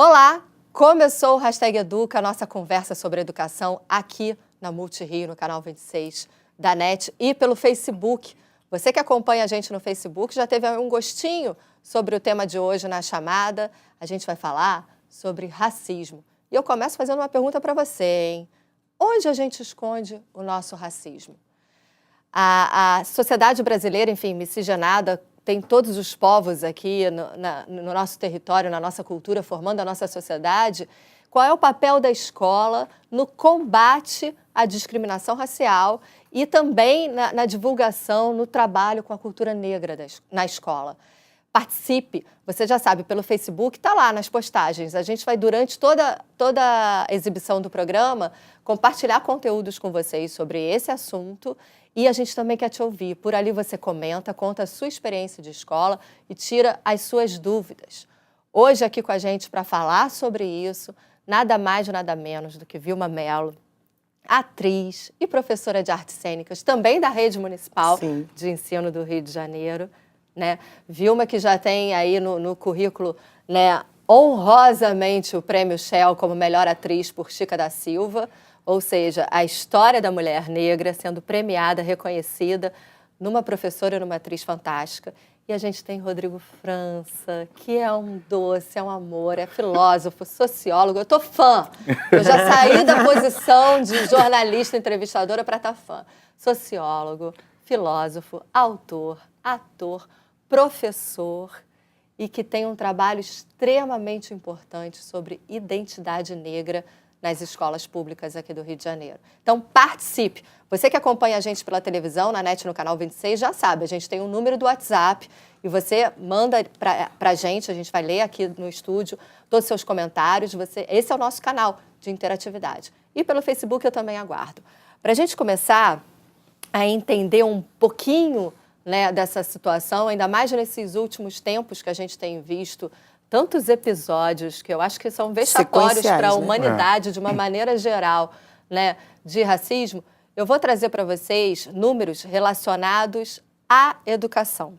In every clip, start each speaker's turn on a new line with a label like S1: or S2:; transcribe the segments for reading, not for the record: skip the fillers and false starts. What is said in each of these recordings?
S1: Olá! Começou o Hashtag Educa, a nossa conversa sobre educação aqui na Multirio, no canal 26 da NET e pelo Facebook. Você que acompanha a gente no Facebook já teve um gostinho sobre o tema de hoje na chamada. A gente vai falar sobre racismo. E eu começo fazendo uma pergunta para você, hein? Onde a gente esconde o nosso racismo? A sociedade brasileira, enfim, miscigenada, tem todos os povos aqui no nosso território, na nossa cultura, formando a nossa sociedade. Qual é o papel da escola no combate à discriminação racial e também na divulgação, no trabalho com a cultura negra na escola? Participe, você já sabe, pelo Facebook, está lá nas postagens. A gente vai, durante toda a exibição do programa, compartilhar conteúdos com vocês sobre esse assunto. E a gente também quer te ouvir. Por ali você comenta, conta a sua experiência de escola e tira as suas dúvidas. Hoje aqui com a gente para falar sobre isso, nada mais, nada menos do que Vilma Mello, atriz e professora de artes cênicas, também da Rede Municipal de Ensino do Rio de Janeiro. Né? Vilma que já tem aí no currículo, né, honrosamente o Prêmio Shell como melhor atriz por Chica da Silva, ou seja, a história da mulher negra sendo premiada, reconhecida, numa professora e numa atriz fantástica. E a gente tem Rodrigo França, que é um doce, é um amor, é filósofo, sociólogo. Eu tô fã. Eu já saí da posição de jornalista, entrevistadora para estar fã. Sociólogo, filósofo, autor, ator, professor e que tem um trabalho extremamente importante sobre identidade negra nas escolas públicas aqui do Rio de Janeiro. Então, participe. Você que acompanha a gente pela televisão, na NET, no canal 26, já sabe, a gente tem um número do WhatsApp e você manda para a gente vai ler aqui no estúdio todos os seus comentários. Esse é o nosso canal de interatividade. E pelo Facebook eu também aguardo. Para a gente começar a entender um pouquinho, né, dessa situação, ainda mais nesses últimos tempos que a gente tem visto tantos episódios que eu acho que são vexatórios para a humanidade, de uma maneira geral, né, de racismo, eu vou trazer para vocês números relacionados à educação.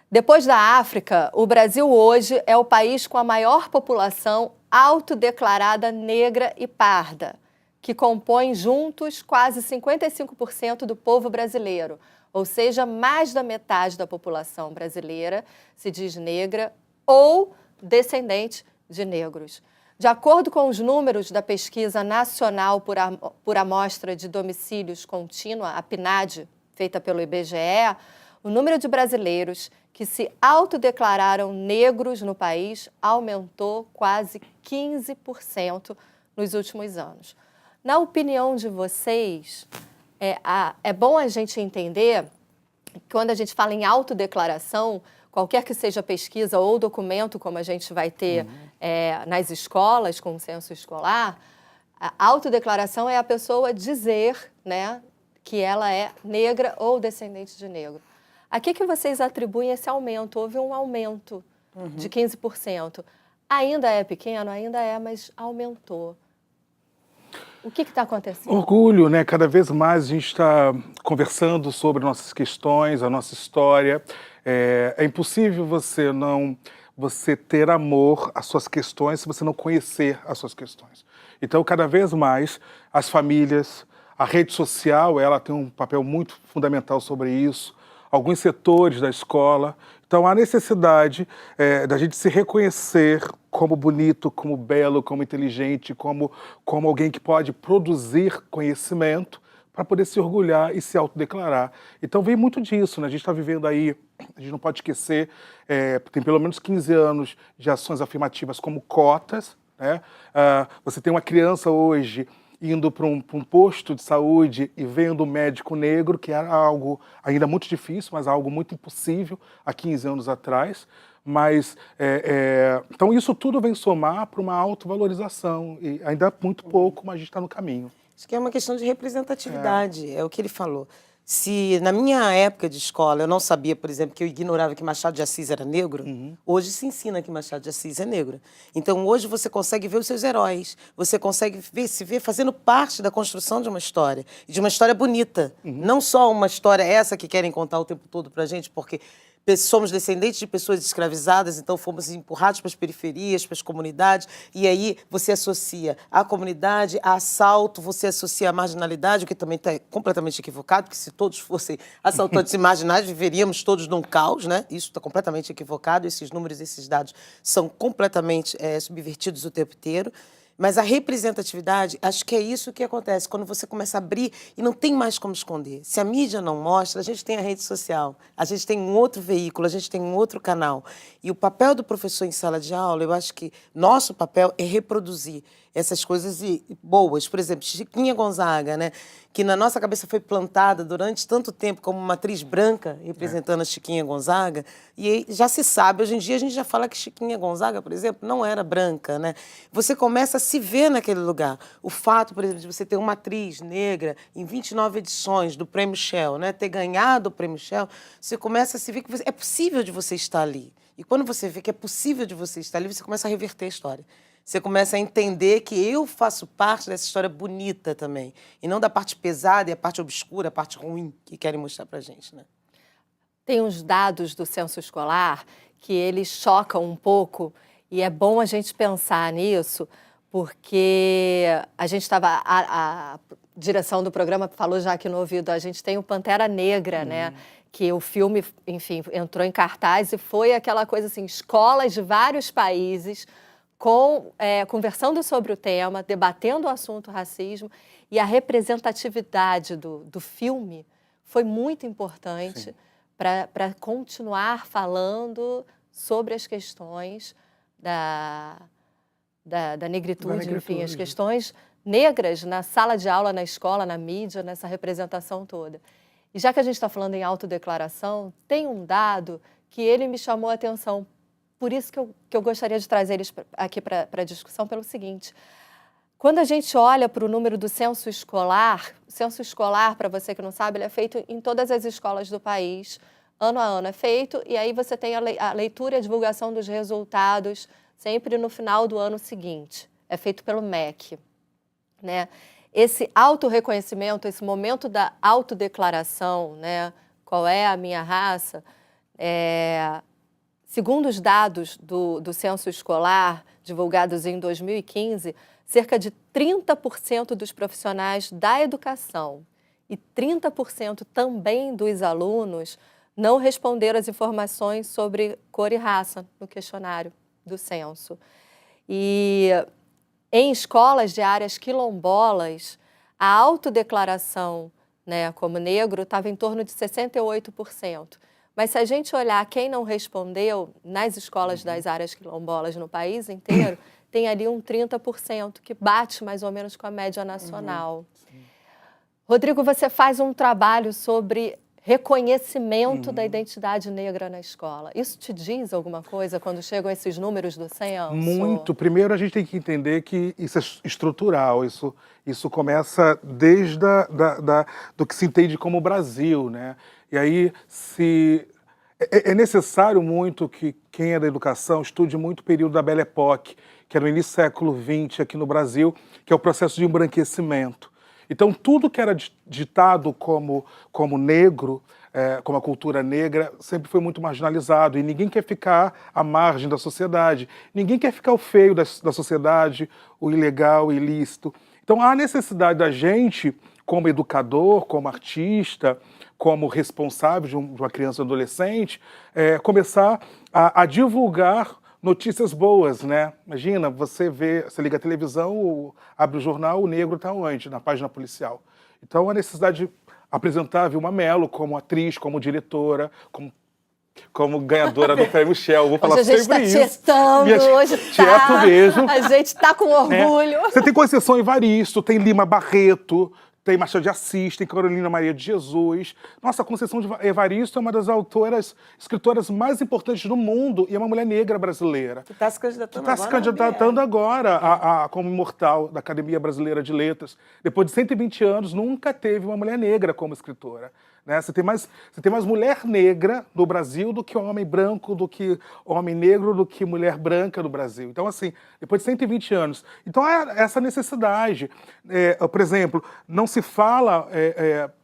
S1: Depois da África, o Brasil hoje é o país com a maior população autodeclarada negra e parda, que compõe juntos quase 55% do povo brasileiro, ou seja, mais da metade da população brasileira se diz negra ou descendente de negros. De acordo com os números da Pesquisa Nacional por Amostra de Domicílios Contínua, a PNAD, feita pelo IBGE, o número de brasileiros que se autodeclararam negros no país aumentou quase 15% nos últimos anos. Na opinião de vocês, é bom a gente entender que quando a gente fala em autodeclaração, qualquer que seja a pesquisa ou documento, como a gente vai ter nas escolas, com o censo escolar, a autodeclaração é a pessoa dizer, né, que ela é negra ou descendente de negro. A que vocês atribuem esse aumento? Houve um aumento de 15%. Ainda é pequeno? Ainda é, mas aumentou. O que está acontecendo?
S2: Orgulho, né? Cada vez mais a gente está conversando sobre nossas questões, a nossa história. É impossível você ter amor às suas questões se você não conhecer as suas questões. Então, cada vez mais, as famílias, a rede social, ela tem um papel muito fundamental sobre isso, alguns setores da escola. Então, há necessidade da gente se reconhecer como bonito, como belo, como inteligente, como alguém que pode produzir conhecimento para poder se orgulhar e se autodeclarar. Então, vem muito disso, né? A gente está vivendo aí, a gente não pode esquecer, tem pelo menos 15 anos de ações afirmativas como cotas, né? Você tem uma criança hoje indo para um posto de saúde e vendo um médico negro, que era algo ainda muito difícil, mas algo muito impossível há 15 anos atrás. Mas, então, isso tudo vem somar para uma autovalorização. E ainda muito pouco, mas a gente está no caminho.
S3: Acho que é uma questão de representatividade, é o que ele falou. Se na minha época de escola eu não sabia, por exemplo, que eu ignorava que Machado de Assis era negro, hoje se ensina que Machado de Assis é negro. Então hoje você consegue ver os seus heróis, você consegue se ver fazendo parte da construção de uma história bonita. Não só uma história essa que querem contar o tempo todo pra gente, porque somos descendentes de pessoas escravizadas, então fomos empurrados para as periferias, para as comunidades, e aí você associa a comunidade a assalto, você associa a marginalidade, o que também está completamente equivocado, porque se todos fossem assaltantes e marginais, viveríamos todos num caos, né? Isso está completamente equivocado, esses números, esses dados são completamente subvertidos o tempo inteiro. Mas a representatividade, acho que é isso que acontece quando você começa a abrir e não tem mais como esconder. Se a mídia não mostra, a gente tem a rede social, a gente tem um outro veículo, a gente tem um outro canal. E o papel do professor em sala de aula, eu acho que nosso papel é reproduzir essas coisas boas. Por exemplo, Chiquinha Gonzaga, né? Que na nossa cabeça foi plantada durante tanto tempo como uma atriz branca representando a Chiquinha Gonzaga. E aí já se sabe, hoje em dia a gente já fala que Chiquinha Gonzaga, por exemplo, não era branca, né? Você começa a se ver naquele lugar. O fato, por exemplo, de você ter uma atriz negra em 29 edições do Prêmio Shell, né? Ter ganhado o Prêmio Shell, você começa a se ver que é possível de você estar ali. E quando você vê que é possível de você estar ali, você começa a reverter a história. Você começa a entender que eu faço parte dessa história bonita também. E não da parte pesada e a parte obscura, a parte ruim que querem mostrar pra gente, né?
S1: Tem uns dados do censo escolar que eles chocam um pouco e é bom a gente pensar nisso, porque a gente estava... A direção do programa falou já aqui no ouvido, a gente tem o Pantera Negra, né? Que o filme, enfim, entrou em cartaz e foi aquela coisa assim, escolas de vários países conversando sobre o tema, debatendo o assunto racismo, e a representatividade do filme foi muito importante para continuar falando sobre as questões da negritude, enfim, as questões negras na sala de aula, na escola, na mídia, nessa representação toda. E já que a gente está falando em autodeclaração, tem um dado que ele me chamou a atenção. Por isso que eu gostaria de trazer eles aqui para a discussão, pelo seguinte. Quando a gente olha para o número do censo escolar, para você que não sabe, ele é feito em todas as escolas do país, ano a ano é feito, e aí você tem a leitura e a divulgação dos resultados sempre no final do ano seguinte. É feito pelo MEC, né? Esse autorreconhecimento, esse momento da autodeclaração, né? Qual é a minha raça? Segundo os dados do censo escolar, divulgados em 2015, cerca de 30% dos profissionais da educação e 30% também dos alunos não responderam as informações sobre cor e raça no questionário do censo. E em escolas de áreas quilombolas, a autodeclaração, né, como negro estava em torno de 68%. Mas se a gente olhar quem não respondeu nas escolas das áreas quilombolas no país inteiro, tem ali um 30%, que bate mais ou menos com a média nacional. Rodrigo, você faz um trabalho sobre reconhecimento da identidade negra na escola. Isso te diz alguma coisa quando chegam esses números do censo?
S2: Muito. Primeiro, a gente tem que entender que isso é estrutural, isso começa desde do que se entende como Brasil, né? E aí, é necessário muito que quem é da educação estude muito o período da Belle Époque, que era no início do século XX aqui no Brasil, que é o processo de embranquecimento. Então, tudo que era ditado como negro, como a cultura negra, sempre foi muito marginalizado. E ninguém quer ficar à margem da sociedade. Ninguém quer ficar o feio da sociedade, o ilegal, o ilícito. Então, há necessidade da gente, como educador, como artista, como responsável de uma criança ou adolescente, começar a divulgar notícias boas, né? Imagina, você liga a televisão, abre o jornal, o negro está onde? Na página policial. Então, a necessidade de apresentar a Vilma Mello como atriz, como diretora, como ganhadora do Prêmio Shell. Vou falar sempre isso.
S1: Hoje a gente está tietando, hoje
S2: Tieto mesmo.
S1: A gente está com orgulho.
S2: Você tem Conceição Evaristo, tem Lima Barreto, tem Machado de Assis, tem Carolina Maria de Jesus. Nossa, Conceição Evaristo é uma das escritoras mais importantes do mundo e é uma mulher negra brasileira.
S3: Que está se candidatando agora.
S2: Está se candidatando agora como imortal da Academia Brasileira de Letras. Depois de 120 anos, nunca teve uma mulher negra como escritora. Né? Você tem mais mulher negra no Brasil do que homem branco, do que homem negro, do que mulher branca no Brasil. Então, assim, depois de 120 anos. Então, há essa necessidade. Por exemplo, não se fala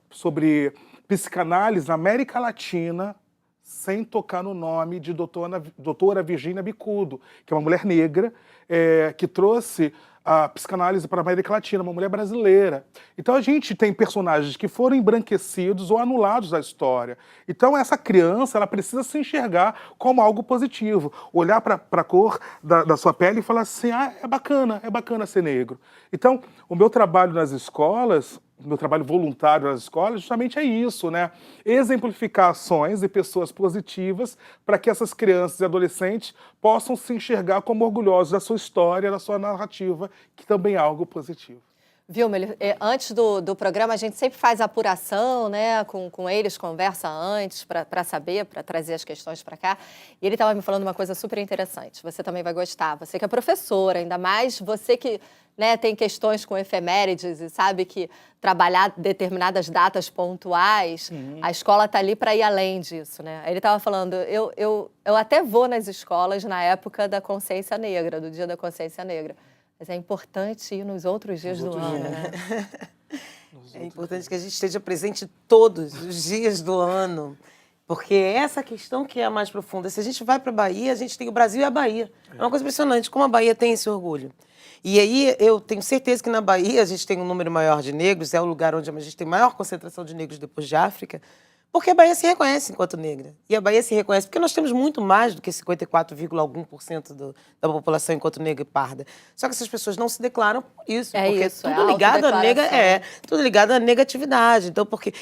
S2: sobre psicanálise na América Latina sem tocar no nome de doutora Virginia Bicudo, que é uma mulher negra que trouxe a psicanálise para a América Latina, uma mulher brasileira. Então a gente tem personagens que foram embranquecidos ou anulados da história. Então essa criança, ela precisa se enxergar como algo positivo, olhar para a cor da sua pele e falar assim, é bacana ser negro. Então o meu trabalho nas escolas, o meu trabalho voluntário nas escolas, justamente é isso, né? Exemplificar ações e pessoas positivas para que essas crianças e adolescentes possam se enxergar como orgulhosos da sua história, da sua narrativa, que também é algo positivo.
S1: Vilma, antes do programa a gente sempre faz apuração, né, com eles, conversa antes para saber, para trazer as questões para cá. E ele estava me falando uma coisa super interessante. Você também vai gostar. Você que é professora, ainda mais você que, né, tem questões com efemérides e sabe que trabalhar determinadas datas pontuais, a escola está ali para ir além disso, né? Ele estava falando, eu até vou nas escolas na época da Consciência Negra, do Dia da Consciência Negra. Mas é importante ir nos outros dias do ano, né?
S3: É importante que a gente esteja presente todos os dias do ano, porque é essa questão que é a mais profunda. Se a gente vai para a Bahia, a gente tem o Brasil e a Bahia. É uma coisa impressionante, como a Bahia tem esse orgulho. E aí eu tenho certeza que na Bahia a gente tem um número maior de negros, é o lugar onde a gente tem maior concentração de negros depois de África, porque a Bahia se reconhece enquanto negra. E a Bahia se reconhece porque nós temos muito mais do que 54,algum% da população enquanto negra e parda. Só que essas pessoas não se declaram por isso. Porque
S1: isso,
S3: tudo ligado à tudo ligado à negatividade. Então, porque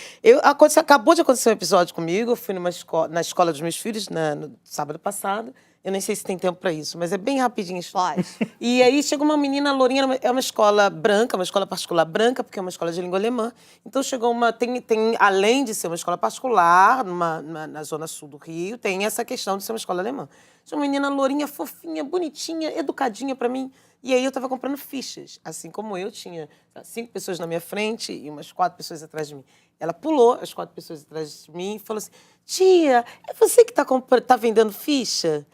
S3: acabou de acontecer um episódio comigo, eu fui na escola dos meus filhos no sábado passado. Eu nem sei se tem tempo para isso, mas é bem rapidinho.
S1: Pode.
S3: E aí chegou uma menina lourinha, é uma escola branca, uma escola particular branca, porque é uma escola de língua alemã. Então chegou além de ser uma escola particular, na zona sul do Rio, tem essa questão de ser uma escola alemã. Chegou uma menina lourinha, fofinha, bonitinha, educadinha para mim. E aí eu estava comprando fichas, assim como eu tinha 5 pessoas na minha frente e umas 4 pessoas atrás de mim. Ela pulou as 4 pessoas atrás de mim e falou assim, tia, é você que tá vendendo ficha?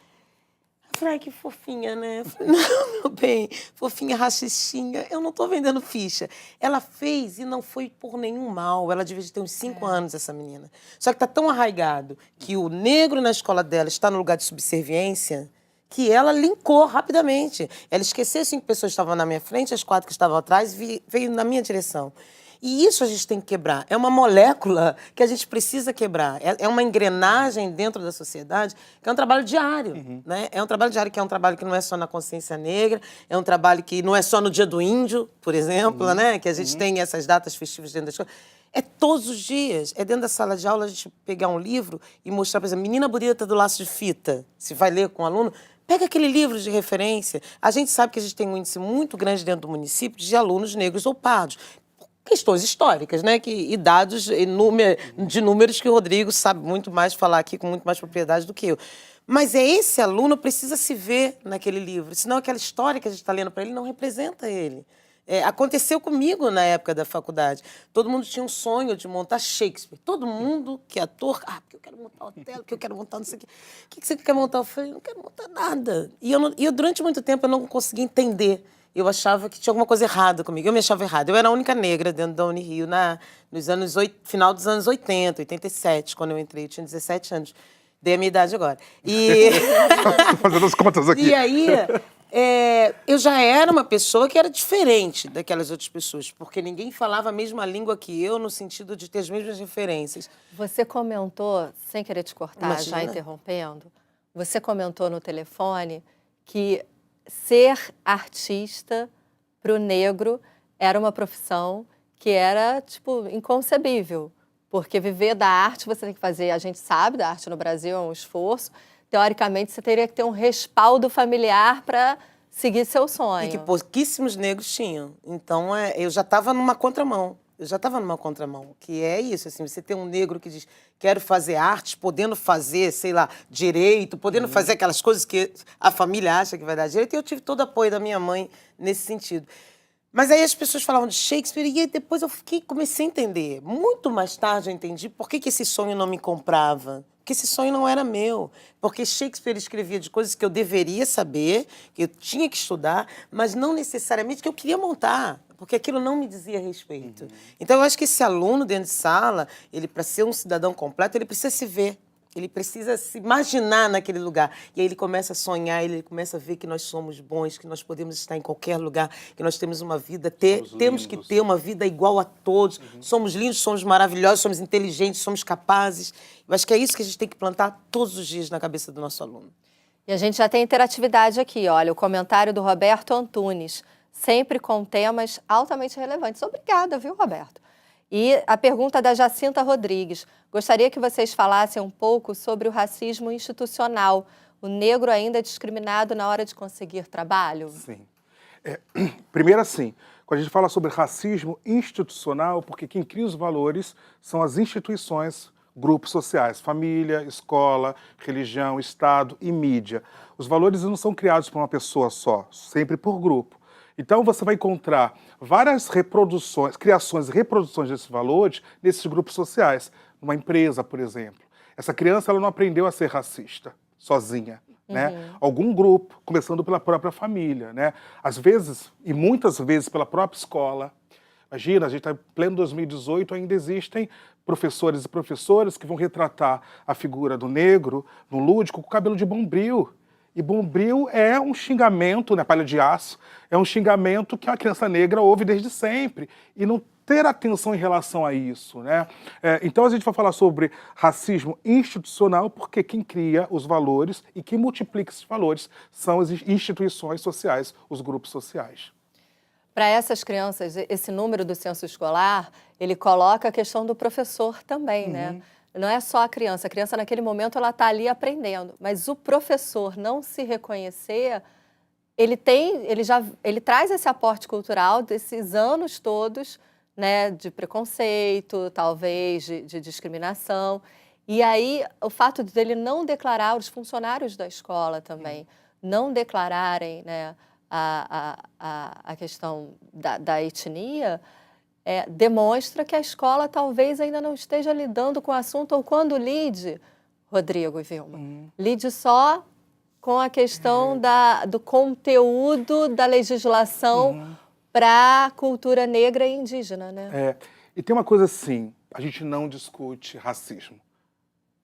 S3: Eu falei, ai, que fofinha, né? Eu falei, não, meu bem, fofinha, rachistinha, eu não tô vendendo ficha. Ela fez e não foi por nenhum mal. Ela devia ter uns 5 anos, essa menina. Só que tá tão arraigado que o negro na escola dela está no lugar de subserviência que ela linkou rapidamente. Ela esqueceu as 5 pessoas que estavam na minha frente, as 4 que estavam atrás, veio na minha direção. E isso a gente tem que quebrar. É uma molécula que a gente precisa quebrar. É uma engrenagem dentro da sociedade que é um trabalho diário. Né? É um trabalho diário que é um trabalho que não é só na consciência negra, é um trabalho que não é só no Dia do Índio, por exemplo, né? Que a gente tem essas datas festivas dentro da escola. É todos os dias. É dentro da sala de aula a gente pegar um livro e mostrar, por exemplo, Menina Bonita do Laço de Fita. Se vai ler com o aluno, pega aquele livro de referência. A gente sabe que a gente tem um índice muito grande dentro do município de alunos negros ou pardos. Questões históricas, né? E dados de números que o Rodrigo sabe muito mais falar aqui, com muito mais propriedade do que eu. Mas esse aluno precisa se ver naquele livro, senão aquela história que a gente está lendo para ele não representa ele. Aconteceu comigo na época da faculdade. Todo mundo tinha um sonho de montar Shakespeare. Todo mundo que é ator, porque eu quero montar Otelo, porque eu quero montar não sei o quê. O que você quer montar? Eu falei, não quero montar nada. E eu durante muito tempo, eu não conseguia entender. Eu achava que tinha alguma coisa errada comigo. Eu me achava errada. Eu era a única negra dentro da Unirio final dos anos 80, 87, quando eu entrei. Eu tinha 17 anos. Dei a minha idade agora.
S2: Tô fazendo as contas aqui.
S3: E aí, eu já era uma pessoa que era diferente daquelas outras pessoas, porque ninguém falava a mesma língua que eu, no sentido de ter as mesmas referências.
S1: Você comentou, sem querer te cortar,
S3: Imagina.
S1: já interrompendo, você comentou no telefone que ser artista para o negro era uma profissão que era, tipo, inconcebível. Porque viver da arte você tem que fazer, a gente sabe, da arte no Brasil é um esforço. Teoricamente, você teria que ter um respaldo familiar para seguir seu sonho.
S3: E que pouquíssimos negros tinham. Então, eu já estava numa contramão. Que é isso, assim, você tem um negro que diz, quero fazer arte, podendo fazer, sei lá, direito, podendo fazer aquelas coisas que a família acha que vai dar direito, e eu tive todo o apoio da minha mãe nesse sentido. Mas aí as pessoas falavam de Shakespeare, e aí depois comecei a entender. Muito mais tarde eu entendi por que esse sonho não me comprava. Porque esse sonho não era meu. Porque Shakespeare escrevia de coisas que eu deveria saber, que eu tinha que estudar, mas não necessariamente que eu queria montar. Porque aquilo não me dizia respeito. Então, eu acho que esse aluno dentro de sala, ele, para ser um cidadão completo, ele precisa se ver. Ele precisa se imaginar naquele lugar. E aí ele começa a sonhar, ele começa a ver que nós somos bons, que nós podemos estar em qualquer lugar, que nós temos uma vida, temos que ter uma vida igual a todos. Somos lindos, somos maravilhosos, somos inteligentes, somos capazes. Eu acho que é isso que a gente tem que plantar todos os dias na cabeça do nosso aluno.
S1: E a gente já tem interatividade aqui, olha, o comentário do Roberto Antunes, sempre com temas altamente relevantes. Obrigada, viu, Roberto? E a pergunta da Jacinta Rodrigues. Gostaria que vocês falassem um pouco sobre o racismo institucional. O negro ainda é discriminado na hora de conseguir trabalho?
S2: Sim. Primeiro assim, quando a gente fala sobre racismo institucional, porque quem cria os valores são as instituições, grupos sociais, família, escola, religião, Estado e mídia. Os valores não são criados por uma pessoa só, sempre por grupo. Então você vai encontrar várias reproduções, criações e reproduções desses valores nesses grupos sociais. Numa empresa, por exemplo. Essa criança ela não aprendeu a ser racista sozinha. Né? Algum grupo, começando pela própria família. Né? Às vezes, e muitas vezes pela própria escola. Imagina, a gente está em pleno 2018, ainda existem professores e professoras que vão retratar a figura do negro no lúdico com cabelo de bombril. E bombril é um xingamento, né, palha de aço, é um xingamento que a criança negra ouve desde sempre. E não ter atenção em relação a isso, né? Então a gente vai falar sobre racismo institucional porque quem cria os valores e quem multiplica esses valores são as instituições sociais, os grupos sociais.
S1: Para essas crianças, esse número do censo escolar, ele coloca a questão do professor também, né? Não é só a criança naquele momento ela está ali aprendendo, mas o professor não se reconhecer, ele traz esse aporte cultural desses anos todos, né, de preconceito, talvez de discriminação, e aí o fato dele não declarar, os funcionários da escola também, não declararem, né, a questão da etnia, demonstra que a escola talvez ainda não esteja lidando com o assunto, ou quando lide, Rodrigo e Vilma, lide só com a questão do conteúdo da legislação para a cultura negra e indígena, né?
S2: E tem uma coisa assim, a gente não discute racismo.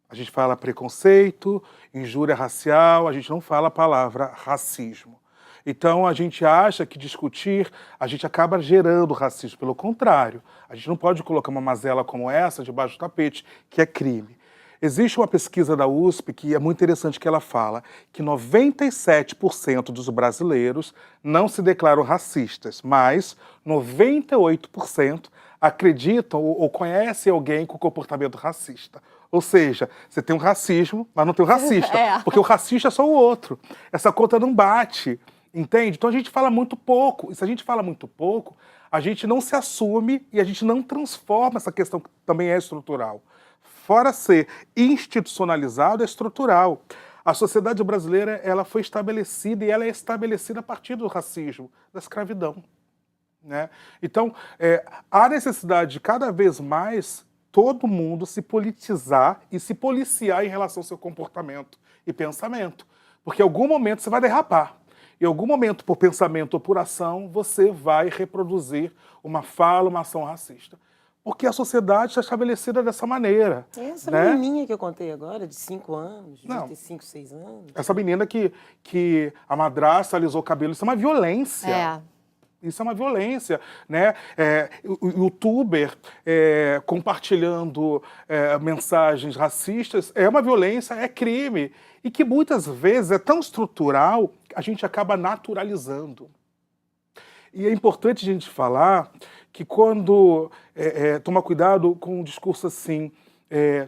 S2: A gente fala preconceito, injúria racial, a gente não fala a palavra racismo. Então, a gente acha que discutir, a gente acaba gerando racismo. Pelo contrário, a gente não pode colocar uma mazela como essa debaixo do tapete, que é crime. Existe uma pesquisa da USP que é muito interessante, que ela fala que 97% dos brasileiros não se declaram racistas, mas 98% acreditam ou conhecem alguém com comportamento racista. Ou seja, você tem um racismo, mas não tem um racista, porque o racista é só o outro. Essa conta não bate. Entende? Então a gente fala muito pouco. E se a gente fala muito pouco, a gente não se assume e a gente não transforma essa questão que também é estrutural. Fora ser institucionalizado, é estrutural. A sociedade brasileira ela foi estabelecida e ela é estabelecida a partir do racismo, da escravidão. Né? Então, há necessidade de cada vez mais todo mundo se politizar e se policiar em relação ao seu comportamento e pensamento. Porque em algum momento você vai derrapar. Em algum momento, por pensamento ou por ação, você vai reproduzir uma fala, uma ação racista. Porque a sociedade está estabelecida dessa maneira.
S3: Essa
S2: né?
S3: menininha que eu contei agora, de 5 anos, devia ter 5, 6 anos.
S2: Essa menina que a madrasta alisou o cabelo, isso é uma violência. Isso é uma violência, né? O youtuber compartilhando mensagens racistas é uma violência, é crime. E que muitas vezes é tão estrutural que a gente acaba naturalizando. E é importante a gente falar que quando tomar cuidado com um discurso assim,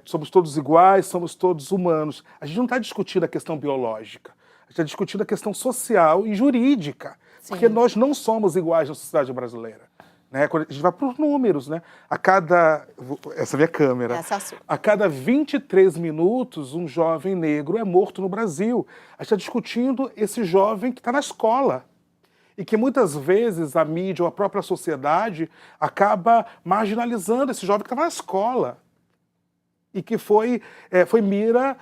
S2: somos todos iguais, somos todos humanos. A gente não está discutindo a questão biológica, a gente está discutindo a questão social e jurídica. Sim. Porque nós não somos iguais na sociedade brasileira. Né? Quando a gente vai para os números, né? Essa é a minha câmera. A cada 23 minutos, um jovem negro é morto no Brasil. A gente está discutindo esse jovem que está na escola. E que muitas vezes a mídia ou a própria sociedade acaba marginalizando esse jovem que estava na escola. E que foi mira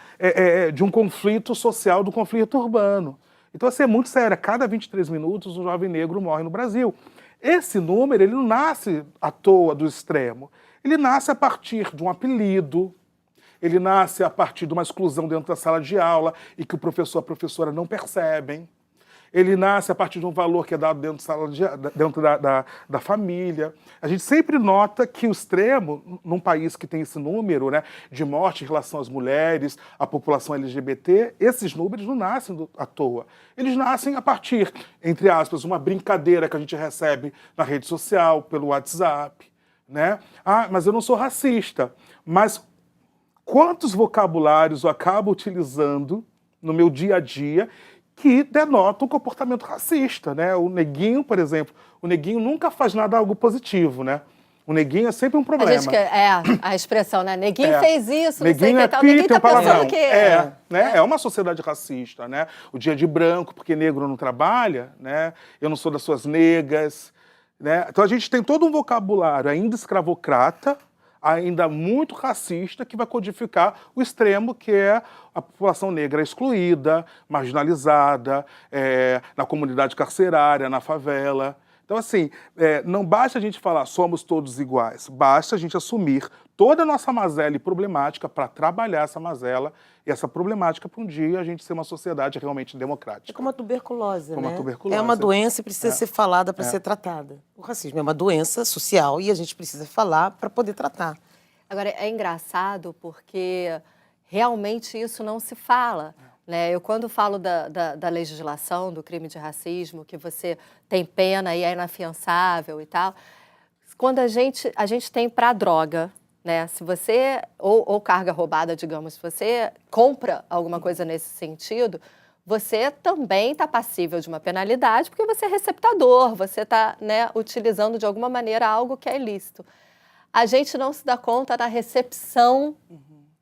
S2: de um conflito social, do conflito urbano. Então, assim, é muito sério. A cada 23 minutos, um jovem negro morre no Brasil. Esse número, ele não nasce à toa do extremo. Ele nasce a partir de um apelido, ele nasce a partir de uma exclusão dentro da sala de aula e que o professor e a professora não percebem. Ele nasce a partir de um valor que é dado dentro da família. A gente sempre nota que o extremo, num país que tem esse número, né, de morte em relação às mulheres, à população LGBT, esses números não nascem à toa. Eles nascem a partir, entre aspas, uma brincadeira que a gente recebe na rede social, pelo WhatsApp. Né? Ah, mas eu não sou racista. Mas quantos vocabulários eu acabo utilizando no meu dia a dia que denotam um comportamento racista, né? O neguinho, por exemplo, o neguinho nunca faz nada algo positivo, né? O neguinho é sempre um problema.
S1: A expressão, né? Neguinho fez isso,
S2: neguinho
S1: não sei o que tal. Neguinho tá pensando que...
S2: Né? É uma sociedade racista, né? O dia de branco, porque negro não trabalha, né? Eu não sou das suas negas, né? Então a gente tem todo um vocabulário ainda escravocrata, ainda muito racista, que vai codificar o extremo, que é a população negra excluída, marginalizada, na comunidade carcerária, na favela. Então, assim, não basta a gente falar somos todos iguais, basta a gente assumir toda a nossa mazela e problemática para trabalhar essa mazela e essa problemática para um dia a gente ser uma sociedade realmente democrática.
S3: É como a tuberculose,
S2: como
S3: né?
S2: A tuberculose.
S3: É uma doença e precisa ser falada para ser tratada. O racismo é uma doença social e a gente precisa falar para poder tratar.
S1: Agora, é engraçado porque realmente isso não se fala. Né? Eu, quando falo da legislação, do crime de racismo, que você tem pena e é inafiançável e tal, quando a gente tem para droga, né? Se você, ou carga roubada, digamos, se você compra alguma coisa nesse sentido, você também está passível de uma penalidade porque você é receptador, você está, né, utilizando de alguma maneira algo que é ilícito. A gente não se dá conta da recepção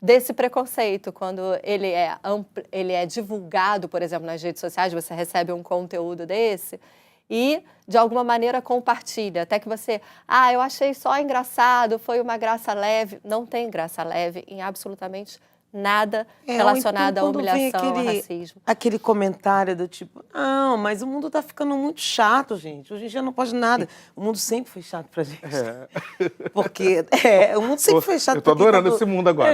S1: desse preconceito, quando ele é divulgado, por exemplo, nas redes sociais, você recebe um conteúdo desse e, de alguma maneira, compartilha. Até que você, eu achei só engraçado, foi uma graça leve. Não tem graça leve em absolutamente nada relacionado à humilhação, ao racismo.
S3: Aquele comentário do tipo, não, mas o mundo tá ficando muito chato, gente. Hoje em dia não pode nada. O mundo sempre foi chato pra gente. Porque o mundo sempre foi chato.
S2: Eu tô adorando esse mundo agora.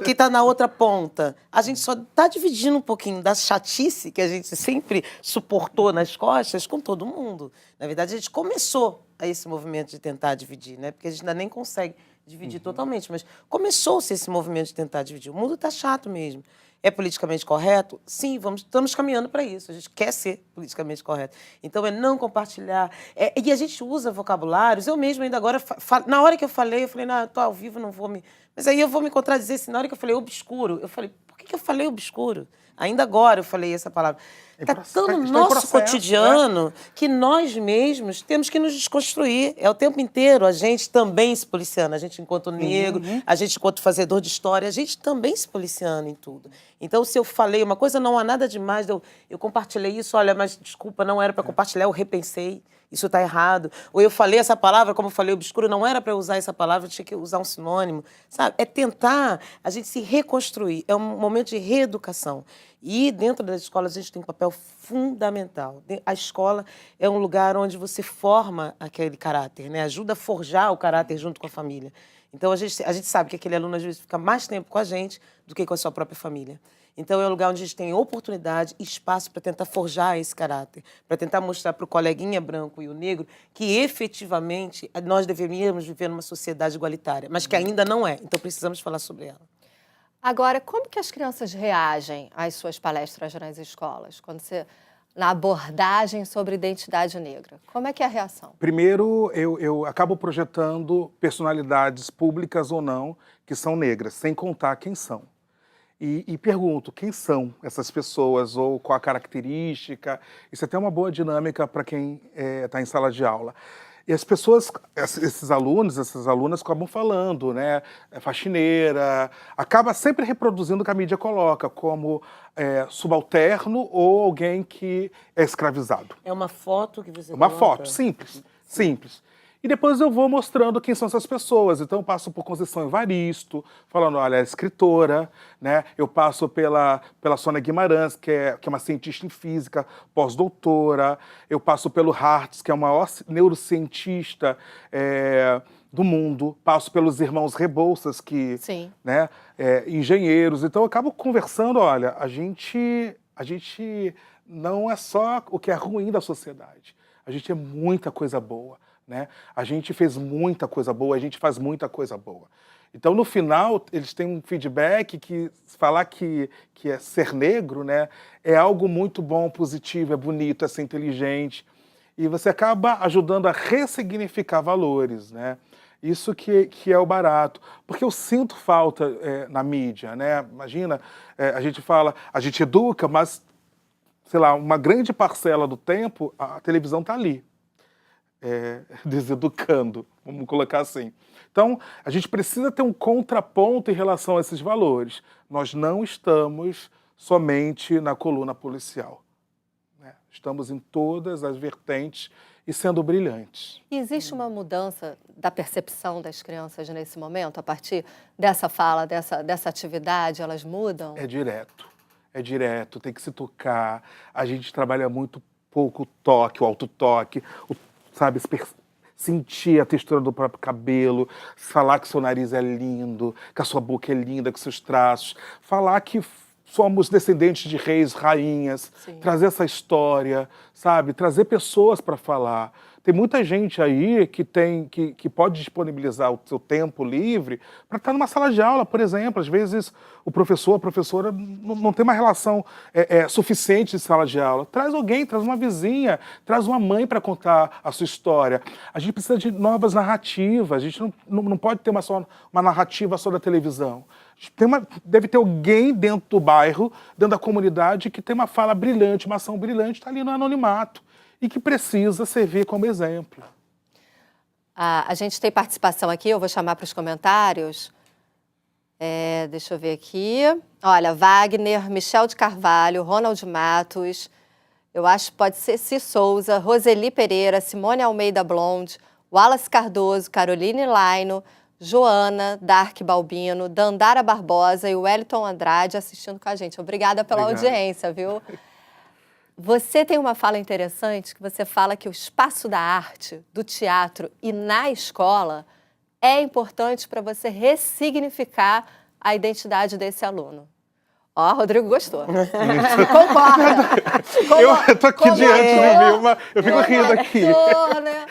S3: Quem tá na outra ponta. A gente só tá dividindo um pouquinho da chatice que a gente sempre suportou nas costas com todo mundo. Na verdade, a gente começou a esse movimento de tentar dividir, né? Porque a gente ainda nem consegue dividir totalmente, mas começou-se esse movimento de tentar dividir. O mundo está chato mesmo. É politicamente correto? Sim, estamos caminhando para isso. A gente quer ser politicamente correto. Então, é não compartilhar. E a gente usa vocabulários. Eu mesmo ainda agora, na hora que eu falei, não, estou ao vivo, não vou me... Mas aí eu vou me contradizer. Assim, na hora que eu falei obscuro, eu falei, por que eu falei obscuro? Ainda agora eu falei essa palavra. Está tão no nosso cotidiano que nós mesmos temos que nos desconstruir. É o tempo inteiro a gente também se policiando. A gente, enquanto negro, a gente, enquanto fazedor de história, a gente também se policiando em tudo. Então, se eu falei uma coisa, não há nada demais. Eu compartilhei isso, olha, mas desculpa, não era para compartilhar, eu repensei. Isso está errado. Ou eu falei essa palavra, como eu falei obscuro, não era para eu usar essa palavra, eu tinha que usar um sinônimo. Sabe? É tentar a gente se reconstruir. É um momento de reeducação. E dentro das escolas a gente tem um papel fundamental. A escola é um lugar onde você forma aquele caráter, né? Ajuda a forjar o caráter junto com a família. Então a gente sabe que aquele aluno às vezes fica mais tempo com a gente do que com a sua própria família. Então é um lugar onde a gente tem oportunidade e espaço para tentar forjar esse caráter, para tentar mostrar para o coleguinha branco e o negro que efetivamente nós deveríamos viver numa sociedade igualitária, mas que ainda não é. Então precisamos falar sobre ela.
S1: Agora, como que as crianças reagem às suas palestras nas escolas, na abordagem sobre identidade negra? Como é que é a reação?
S2: Primeiro, eu acabo projetando personalidades públicas ou não que são negras, sem contar quem são. E pergunto, quem são essas pessoas ou qual a característica? Isso é até uma boa dinâmica para quem está em sala de aula. E as pessoas, esses alunos, essas alunas acabam falando, né? Faxineira, acaba sempre reproduzindo o que a mídia coloca, como subalterno ou alguém que é escravizado.
S3: É uma foto que você
S2: Uma
S3: coloca?
S2: foto, simples, simples. E depois eu vou mostrando quem são essas pessoas. Então eu passo por Conceição Evaristo, falando, olha, é escritora, né? Eu passo pela Sônia Guimarães, que é uma cientista em física, pós-doutora. Eu passo pelo Hartz, que é o maior neurocientista do mundo, passo pelos irmãos Rebouças, que,
S1: Sim.
S2: né, engenheiros. Então, eu acabo conversando, olha, a gente não é só o que é ruim da sociedade. A gente é muita coisa boa, né? A gente fez muita coisa boa, a gente faz muita coisa boa. Então, no final, eles têm um feedback que falar que é ser negro, né, é algo muito bom, positivo, é bonito, é ser inteligente. E você acaba ajudando a ressignificar valores, né? Isso que é o barato. Porque eu sinto falta na mídia, né? Imagina, a gente fala, a gente educa, mas, sei lá, uma grande parcela do tempo, a televisão está ali, deseducando, vamos colocar assim. Então, a gente precisa ter um contraponto em relação a esses valores. Nós não estamos somente na coluna policial, né? Estamos em todas as vertentes e sendo brilhantes.
S1: E existe uma mudança da percepção das crianças nesse momento, a partir dessa fala, dessa atividade, elas mudam?
S2: É direto, tem que se tocar. A gente trabalha muito pouco o toque, o autotoque, sabe, sentir a textura do próprio cabelo, falar que seu nariz é lindo, que a sua boca é linda, que seus traços, falar que somos descendentes de reis, rainhas,
S1: Sim.
S2: trazer essa história, sabe, trazer pessoas para falar. Tem muita gente aí que pode disponibilizar o seu tempo livre para estar numa sala de aula, por exemplo. Às vezes o professor, a professora não tem uma relação suficiente de sala de aula. Traz alguém, traz uma vizinha, traz uma mãe para contar a sua história. A gente precisa de novas narrativas. A gente não pode ter uma narrativa só da televisão. Deve ter alguém dentro do bairro, dentro da comunidade, que tem uma fala brilhante, uma ação brilhante, está ali no anonimato e que precisa servir como exemplo.
S1: A gente tem participação aqui, eu vou chamar para os comentários. Deixa eu ver aqui. Olha, Wagner, Michel de Carvalho, Ronald Matos, eu acho que pode ser Ci Souza, Roseli Pereira, Simone Almeida Blonde, Wallace Cardoso, Caroline Laino, Joana, Dark Balbino, Dandara Barbosa e Wellington Andrade assistindo com a gente. Obrigada pela audiência, viu? Você tem uma fala interessante, que você fala que o espaço da arte, do teatro e na escola é importante para você ressignificar a identidade desse aluno. Ó, Rodrigo gostou. Concorda?
S2: Eu tô aqui diante de mim, eu fico rindo aqui.
S1: Né?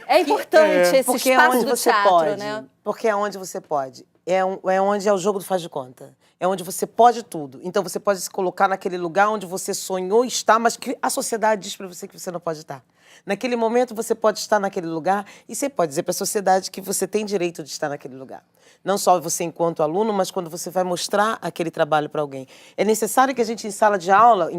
S1: É importante esse
S3: porque
S1: espaço
S3: onde
S1: do
S3: você
S1: teatro,
S3: pode,
S1: né?
S3: Porque é onde você pode. É onde é o jogo do faz de conta. É onde você pode tudo. Então você pode se colocar naquele lugar onde você sonhou estar, mas que a sociedade diz para você que você não pode estar. Naquele momento você pode estar naquele lugar e você pode dizer para a sociedade que você tem direito de estar naquele lugar. Não só você enquanto aluno, mas quando você vai mostrar aquele trabalho para alguém. É necessário que a gente, em sala de aula,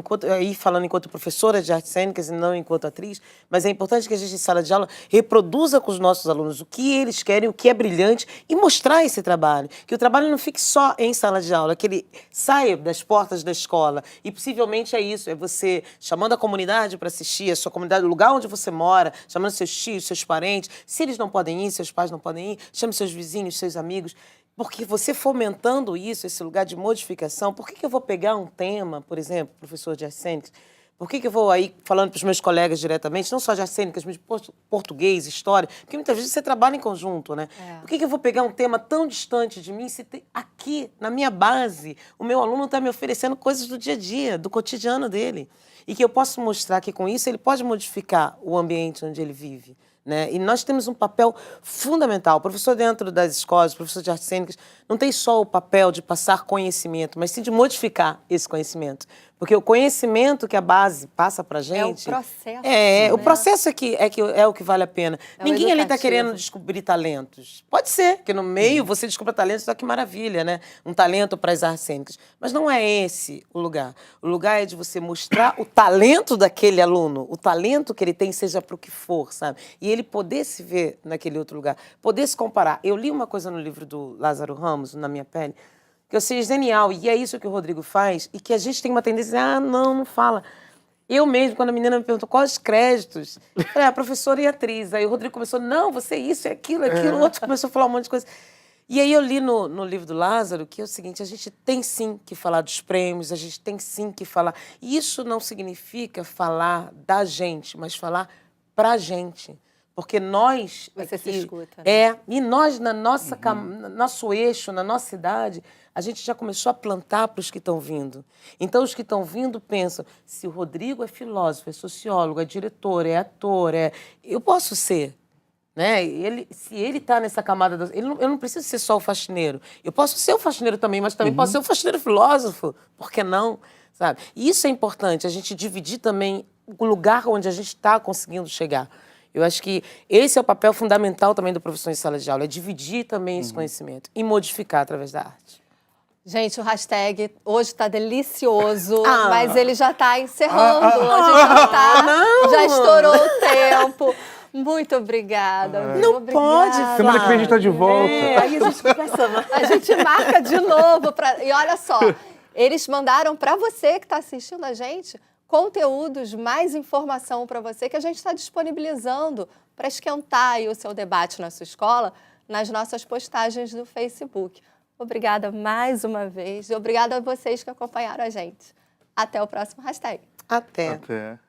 S3: falando enquanto professora de artes cênicas e não enquanto atriz, mas é importante que a gente, em sala de aula, reproduza com os nossos alunos o que eles querem, o que é brilhante e mostrar esse trabalho. Que o trabalho não fique só em sala de aula, que ele saia das portas da escola. E possivelmente é isso, é você chamando a comunidade para assistir, a sua comunidade, o lugar onde você mora, chamando seus tios, seus parentes. Se eles não podem ir, seus pais não podem ir, chame seus vizinhos, seus amigos. Porque você fomentando isso, esse lugar de modificação, por que eu vou pegar um tema, por exemplo, professor de artes cênicas, por que eu vou aí falando para os meus colegas diretamente, não só de artes cênicas, mas de português, história, porque muitas vezes você trabalha em conjunto, né? Por que eu vou pegar um tema tão distante de mim se tem aqui, na minha base, o meu aluno está me oferecendo coisas do dia a dia, do cotidiano dele, e que eu posso mostrar que com isso ele pode modificar o ambiente onde ele vive. Né? E nós temos um papel fundamental. O professor dentro das escolas, o professor de artes cênicas, não tem só o papel de passar conhecimento, mas sim de modificar esse conhecimento. Porque o conhecimento que a base passa pra gente...
S1: É o processo.
S3: O processo é o que vale a pena. Ninguém ali está querendo descobrir talentos. Pode ser que no meio você descubra talentos, só que maravilha, né? Um talento para as artes cênicas. Mas não é esse o lugar. O lugar é de você mostrar o talento daquele aluno, o talento que ele tem, seja para o que for, sabe? E ele poder se ver naquele outro lugar, poder se comparar. Eu li uma coisa no livro do Lázaro Ramos, Na Minha Pele, que eu achei genial, e é isso que o Rodrigo faz, e que a gente tem uma tendência, não fala. Eu mesmo, quando a menina me perguntou quais os créditos, eu falei, professora e atriz. Aí o Rodrigo começou, não, você é isso, é aquilo, o outro começou a falar um monte de coisa. E aí eu li no livro do Lázaro que é o seguinte, a gente tem sim que falar dos prêmios, a gente tem sim que falar. E isso não significa falar da gente, mas falar pra gente. Porque nós...
S1: Você se
S3: aqui,
S1: escuta, né?
S3: e nós, na nossa, nosso eixo, na nossa idade, a gente já começou a plantar para os que estão vindo. Então, os que estão vindo pensam, se o Rodrigo é filósofo, é sociólogo, é diretor, é ator, eu posso ser. Né? Se ele está nessa camada... eu não preciso ser só o faxineiro. Eu posso ser o faxineiro também, mas também posso ser o faxineiro filósofo. Por que não? Sabe? E isso é importante, a gente dividir também o lugar onde a gente está conseguindo chegar. Eu acho que esse é o papel fundamental também do professor em sala de aula, é dividir também esse conhecimento e modificar através da arte.
S1: Gente, o hashtag hoje está delicioso, mas ele já está encerrando. A gente já estourou o tempo. Muito obrigada.
S3: Não
S1: obrigada.
S3: pode,
S2: Semana que vem a gente está de volta.
S3: Aí a gente conversa mais.
S1: A gente marca de novo. E olha só, eles mandaram para você que está assistindo a gente conteúdos, mais informação para você que a gente está disponibilizando para esquentar aí o seu debate na sua escola nas nossas postagens do Facebook. Obrigada mais uma vez e obrigada a vocês que acompanharam a gente. Até o próximo hashtag.
S3: Até.
S2: Até.